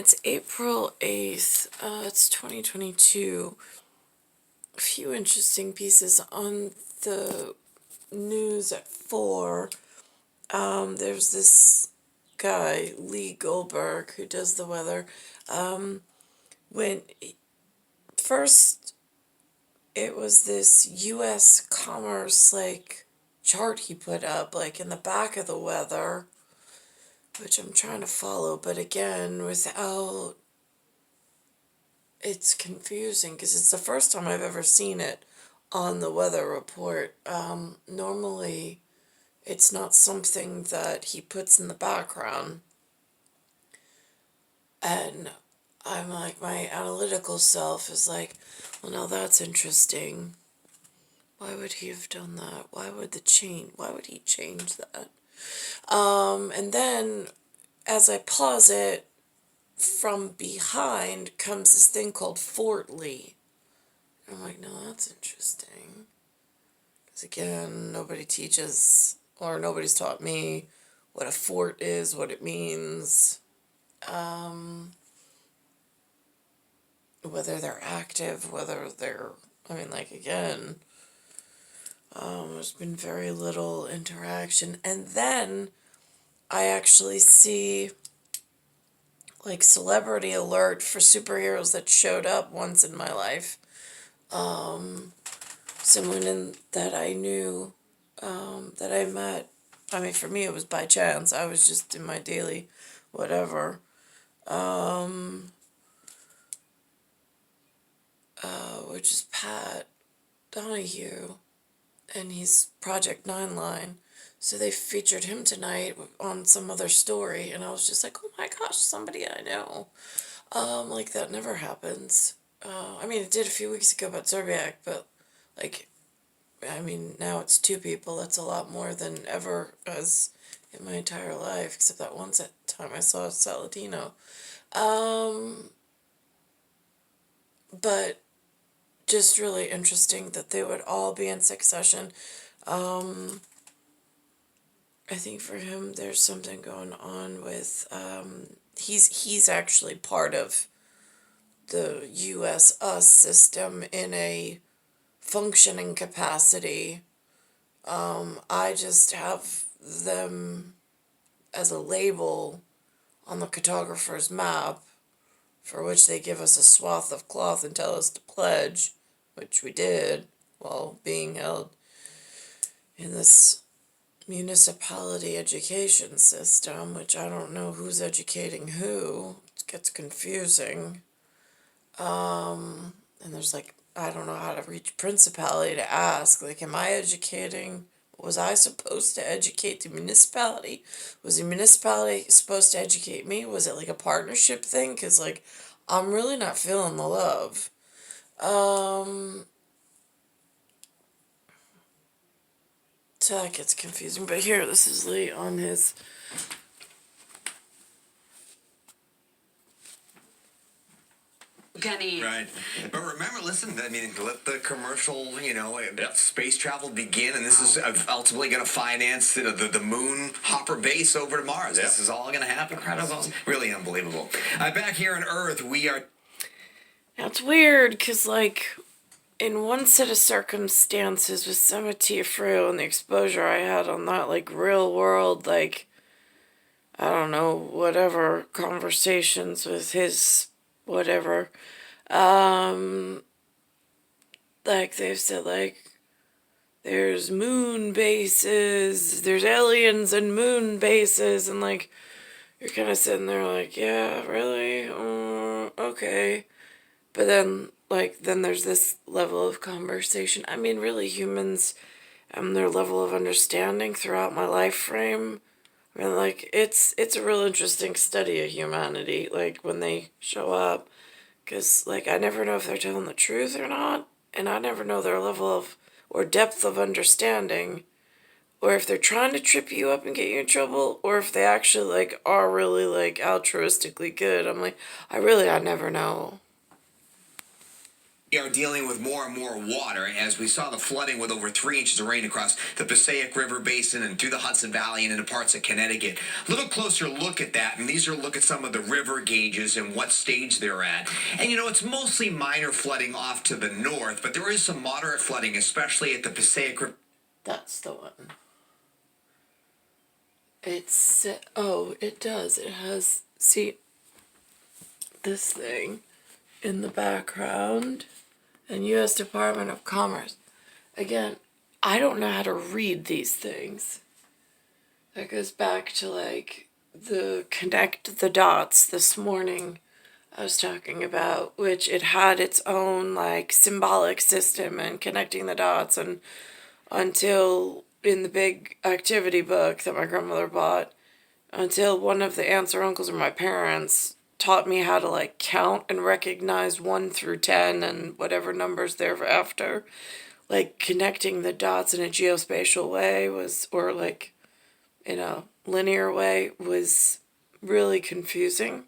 It's April 8th. It's 2022. A few interesting pieces on the news at 4. There's this guy, Lee Goldberg, who does the weather. When first it was this U.S. commerce, chart he put up, in the back of the weather, which I'm trying to follow, but again, without, it's confusing because it's the first time I've ever seen it on the weather report. Normally, it's not something that he puts in the background. And I'm like, my analytical self is like, well, now that's interesting. Why would he have done that? Why would he change that? And then as I pause it, from behind comes this thing called Fort Lee. I'm like, no, that's interesting. Because again, nobody teaches, or nobody's taught me what a fort is, what it means, whether they're active, whether they're, again, there's been very little interaction. And then I actually see celebrity alert for superheroes that showed up once in my life. Someone that I knew, that I met. For me it was by chance. I was just in my daily whatever. Which is Pat Donahue, and he's Project 9 Line. So they featured him tonight on some other story, and I was just like, oh my gosh, somebody I know. That never happens. It did a few weeks ago about Zerbiak, but, now it's 2 people. That's a lot more than ever as in my entire life, except that one time I saw Saladino. But just really interesting that they would all be in succession. I think for him there's something going on with, he's actually part of the US system in a functioning capacity. I just have them as a label on the cartographer's map, for which they give us a swath of cloth and tell us to pledge, which we did while being held in this municipality education system, which I don't know who's educating who. It gets confusing. And there's I don't know how to reach principality to ask, am I educating? Was I supposed to educate the municipality? Was the municipality supposed to educate me? Was it a partnership thing? Because I'm really not feeling the love. So that gets confusing. But here, this is Lee on his... Right. But remember, listen, let the commercial, space travel begin, and this is ultimately going to finance the moon hopper base over to Mars. Yep. This is all going to happen. Incredible. This is really unbelievable. Back here on Earth, we are... That's weird, because, in one set of circumstances with Sematifru and the exposure I had on that, real world, I don't know, whatever, conversations with his whatever, they've said, there's moon bases, there's aliens and moon bases, and, you're kind of sitting there yeah, really? Okay. But then, then there's this level of conversation. Really, humans and their level of understanding throughout my life frame, it's a real interesting study of humanity, when they show up. Because, I never know if they're telling the truth or not, and I never know their level of, or depth of understanding, or if they're trying to trip you up and get you in trouble, or if they actually, are really, altruistically good. I never know. We are dealing with more and more water as we saw the flooding with over 3 inches of rain across the Passaic River Basin and through the Hudson Valley and into parts of Connecticut. A little closer look at that, and these are a look at some of the river gauges and what stage they're at. And it's mostly minor flooding off to the north, but there is some moderate flooding, especially at the Passaic River. That's the one. It does. It has, see, this thing in the background. And U.S. Department of Commerce. Again, I don't know how to read these things. That goes back to the connect the dots this morning I was talking about, which it had its own symbolic system and connecting the dots, and until in the big activity book that my grandmother bought, until one of the aunts or uncles or my parents taught me how to count and recognize 1 through 10 and whatever numbers there after. Connecting the dots in a geospatial way or in a linear way was really confusing.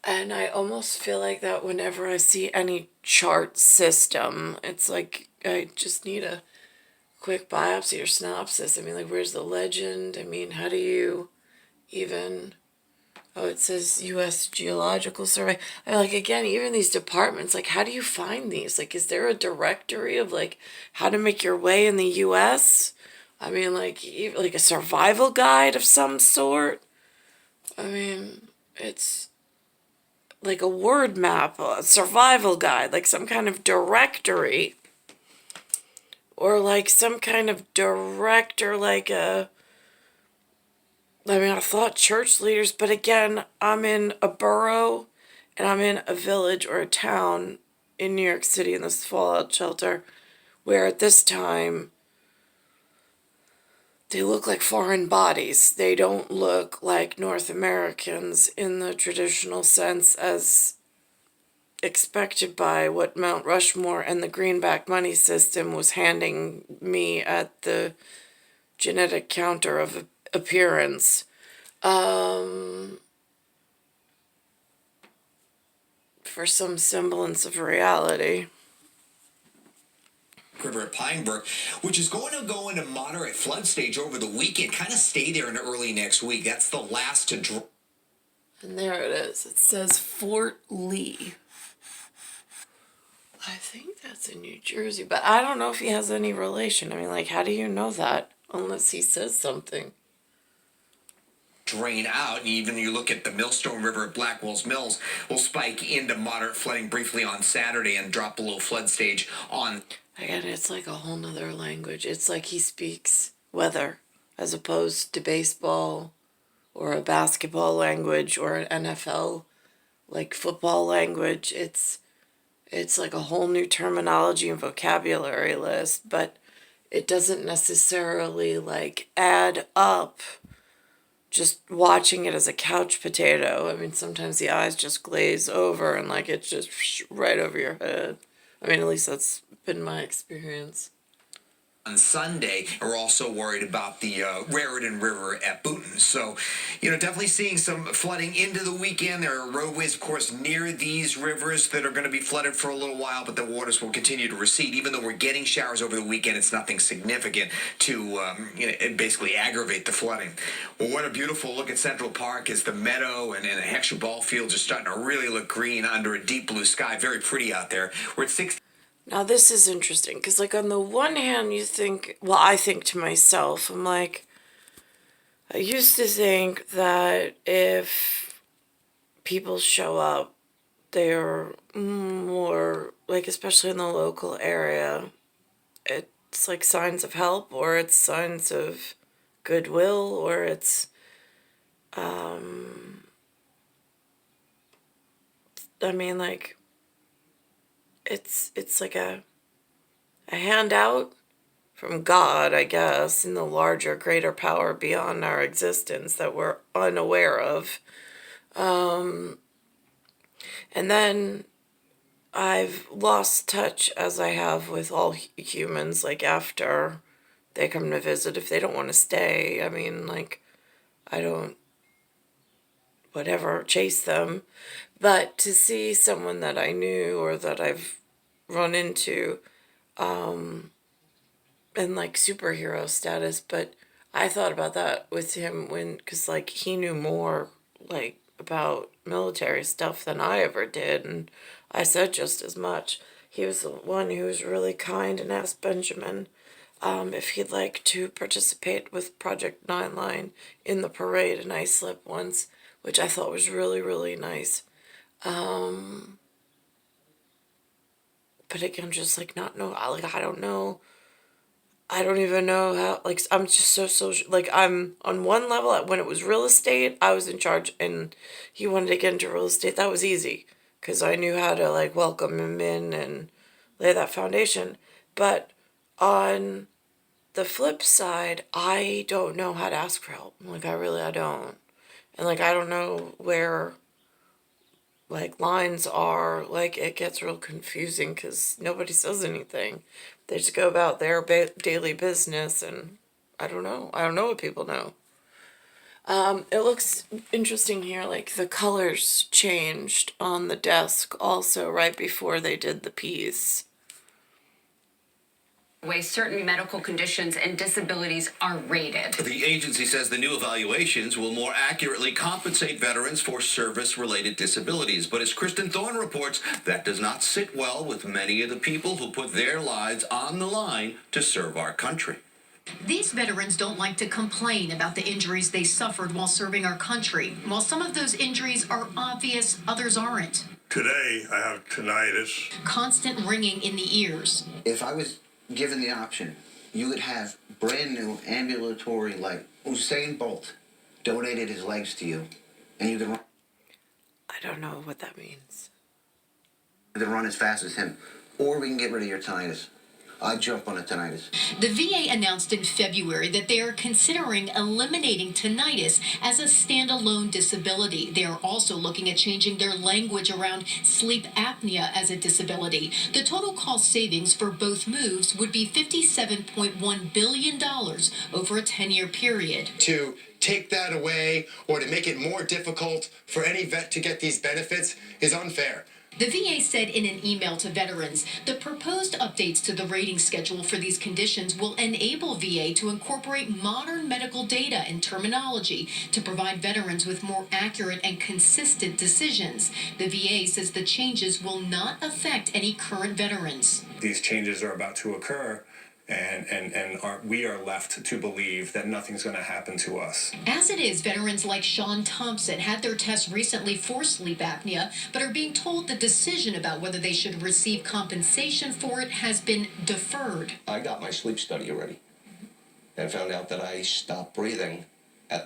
And I almost feel like that whenever I see any chart system, it's like I just need a quick biopsy or synopsis. I mean, where's the legend? I mean, how do you even... Oh, it says U.S. Geological Survey. Again, even these departments, how do you find these? Is there a directory of, how to make your way in the U.S.? I mean, even, a survival guide of some sort? I mean, it's a word map, a survival guide, some kind of directory. Or, some kind of director, I thought church leaders, but again, I'm in a borough and I'm in a village or a town in New York City in this fallout shelter where at this time they look like foreign bodies. They don't look like North Americans in the traditional sense as expected by what Mount Rushmore and the greenback money system was handing me at the genetic counter of appearance. For some semblance of reality. River at Pineburg, which is going to go into moderate flood stage over the weekend, kind of stay there into early next week. That's the last to drop. And there it is. It says Fort Lee. I think that's in New Jersey, but I don't know if he has any relation. I mean, how do you know that? Unless he says something. Drain out, and even you look at the Millstone River at Blackwell's Mills will spike into moderate flooding briefly on Saturday and drop below flood stage on... Again, it's a whole nother language. It's he speaks weather as opposed to baseball or a basketball language or an NFL football language. It's a whole new terminology and vocabulary list, but it doesn't necessarily add up just watching it as a couch potato. I mean, sometimes the eyes just glaze over and it's just right over your head. I mean, at least that's been my experience. On Sunday, we're also worried about the Raritan River at Boonton. So, definitely seeing some flooding into the weekend. There are roadways, of course, near these rivers that are going to be flooded for a little while, but the waters will continue to recede. Even though we're getting showers over the weekend, it's nothing significant to basically aggravate the flooding. Well, what a beautiful look at Central Park as the meadow and the Heckscher ball fields are starting to really look green under a deep blue sky. Very pretty out there. We're at 6. Now, this is interesting, because, on the one hand, I think to myself, I'm I used to think that if people show up, they're more, especially in the local area, it's signs of help, or it's signs of goodwill, or it's, it's a handout from God, I guess, in the larger, greater power beyond our existence that we're unaware of. And then I've lost touch, as I have with all humans, after they come to visit, if they don't want to stay. I mean, I don't, whatever, chase them. But to see someone that I knew or that I've run into in like superhero status, but I thought about that with him because like he knew more like about military stuff than I ever did, and I said just as much. He was the one who was really kind and asked Benjamin if he'd like to participate with Project Nine Line in the parade in Islip once, which I thought was really, really nice. But again, just like not know, like I don't know. I don't even know how, like, I'm just so social. Like, I'm on one level, when it was real estate, I was in charge, and he wanted to get into real estate. That was easy because I knew how to, like, welcome him in and lay that foundation. But on the flip side, I don't know how to ask for help. Like, I don't. And, like, I don't know where, like, lines are. Like, it gets real confusing because nobody says anything. They just go about their daily business, and I don't know. I don't know what people know. It looks interesting here. Like, the colors changed on the desk also right before they did the piece. Way certain medical conditions and disabilities are rated. The agency says the new evaluations will more accurately compensate veterans for service-related disabilities. But as Kristen Thorne reports, that does not sit well with many of the people who put their lives on the line to serve our country. These veterans don't like to complain about the injuries they suffered while serving our country. While some of those injuries are obvious, others aren't. Today, I have tinnitus. Constant ringing in the ears. If I was given the option, you would have brand new ambulatory, like Usain Bolt donated his legs to you, and you can run. I don't know what that means. You can run as fast as him, or we can get rid of your tinnitus. I'd jump on a tinnitus. The VA announced in February that they are considering eliminating tinnitus as a standalone disability. They are also looking at changing their language around sleep apnea as a disability. The total cost savings for both moves would be $57.1 billion over a 10-year period. To take that away or to make it more difficult for any vet to get these benefits is unfair. The VA said in an email to veterans, the proposed updates to the rating schedule for these conditions will enable VA to incorporate modern medical data and terminology to provide veterans with more accurate and consistent decisions. The VA says the changes will not affect any current veterans. These changes are about to occur, and we are left to believe that nothing's going to happen to us. As it is, veterans like Sean Thompson had their tests recently for sleep apnea, but are being told the decision about whether they should receive compensation for it has been deferred. I got my sleep study already and found out that I stop breathing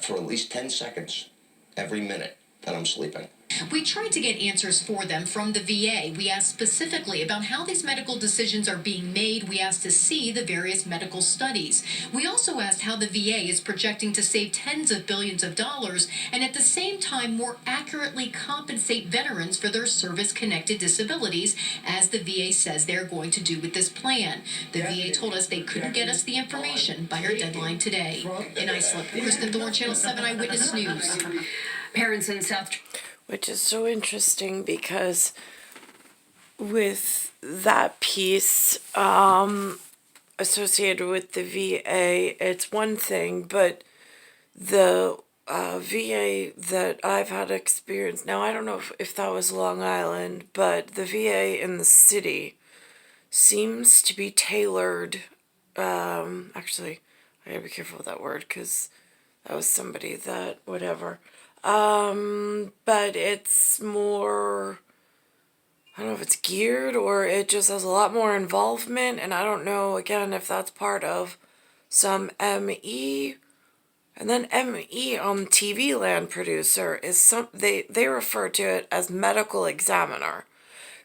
for at least 10 seconds every minute that I'm sleeping. We tried to get answers for them from the VA. We asked specifically about how these medical decisions are being made. We asked to see the various medical studies. We also asked how the VA is projecting to save tens of billions of dollars and at the same time more accurately compensate veterans for their service-connected disabilities, as the VA says they're going to do with this plan. The VA told us they couldn't get us the information by our deadline today. In Islip, Kristen Thorne, Channel 7 Eyewitness News. Parents in South. Which is so interesting because with that piece associated with the VA, it's one thing, but the VA that I've had experience, now I don't know if that was Long Island, but the VA in the city seems to be tailored, actually, I gotta be careful with that word because that was somebody that, whatever. But it's more, I don't know if it's geared or it just has a lot more involvement, and I don't know, again, if that's part of some ME, and then ME on TV Land producer is they refer to it as medical examiner,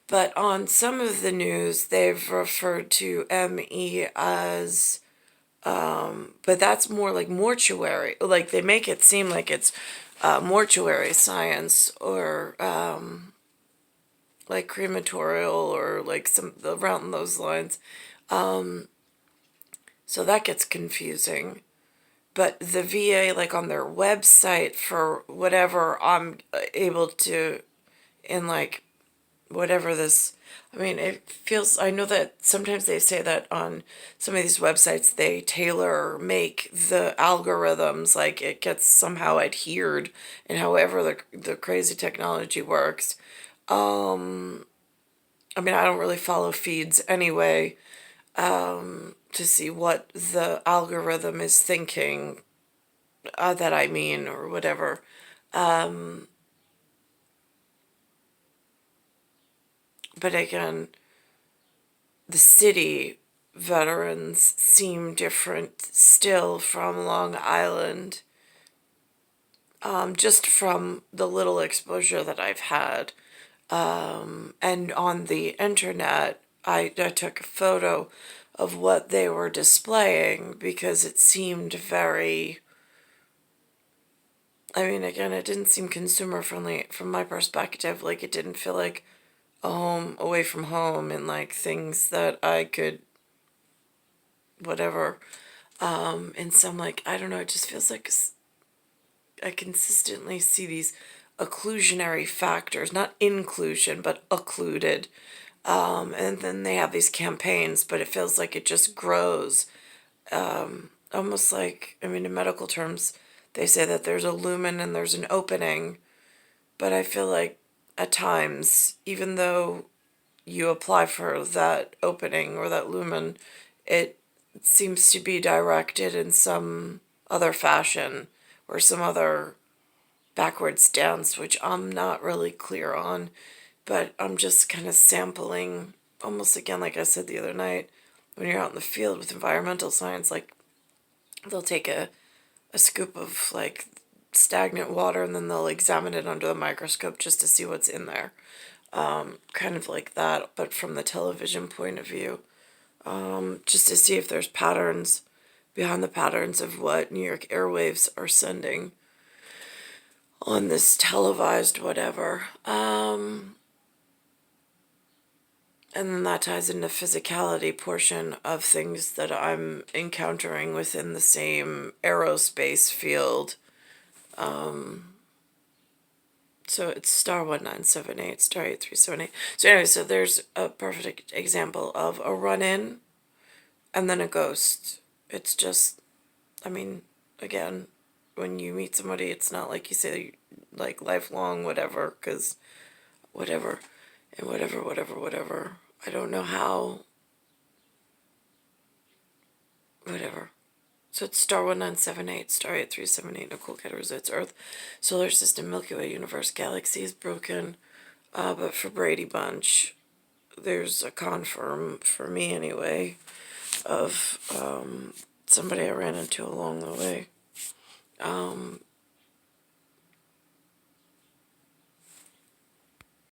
but on some of the news, they've referred to ME as, but that's more like mortuary, like they make it seem like it's mortuary science or like crematorial or like some around those lines. So that gets confusing. But the VA, like on their website, for whatever I'm able to, in like whatever this, I mean, it feels, I know that sometimes they say that on some of these websites they tailor or make the algorithms, like it gets somehow adhered, and however the crazy technology works. I mean, I don't really follow feeds anyway, to see what the algorithm is thinking, that I mean, or whatever. But again, the city veterans seem different still from Long Island, just from the little exposure that I've had. And on the internet, I took a photo of what they were displaying because it seemed very, I mean, again, it didn't seem consumer friendly from my perspective. Like, it didn't feel like a home away from home and like things that I could, whatever. And so I'm like, I don't know, it just feels like I consistently see these occlusionary factors, not inclusion, but occluded. And then they have these campaigns, but it feels like it just grows. Almost like, I mean, in medical terms, they say that there's a lumen and there's an opening, but I feel like at times, even though you apply for that opening or that lumen, it seems to be directed in some other fashion or some other backwards dance, which I'm not really clear on, but I'm just kind of sampling, almost again, like I said the other night, when you're out in the field with environmental science, like they'll take a scoop of like stagnant water and then they'll examine it under the microscope just to see what's in there. Kind of like that, but from the television point of view, just to see if there's patterns behind the patterns of what New York airwaves are sending on this televised whatever. And then that ties into physicality portion of things that I'm encountering within the same aerospace field. So it's star 1978, star 8378. So anyway, so there's a perfect example of a run-in and then a ghost. It's just, I mean, again, when you meet somebody, it's not like you say, like, lifelong, whatever, because whatever, and whatever. I don't know how, whatever. So it's star 1978, star 8378, Nicole, Cattaruzza, it's Earth, solar system, Milky Way, universe, galaxy is broken. But for Brady Bunch, there's a confirm, for me anyway, of somebody I ran into along the way.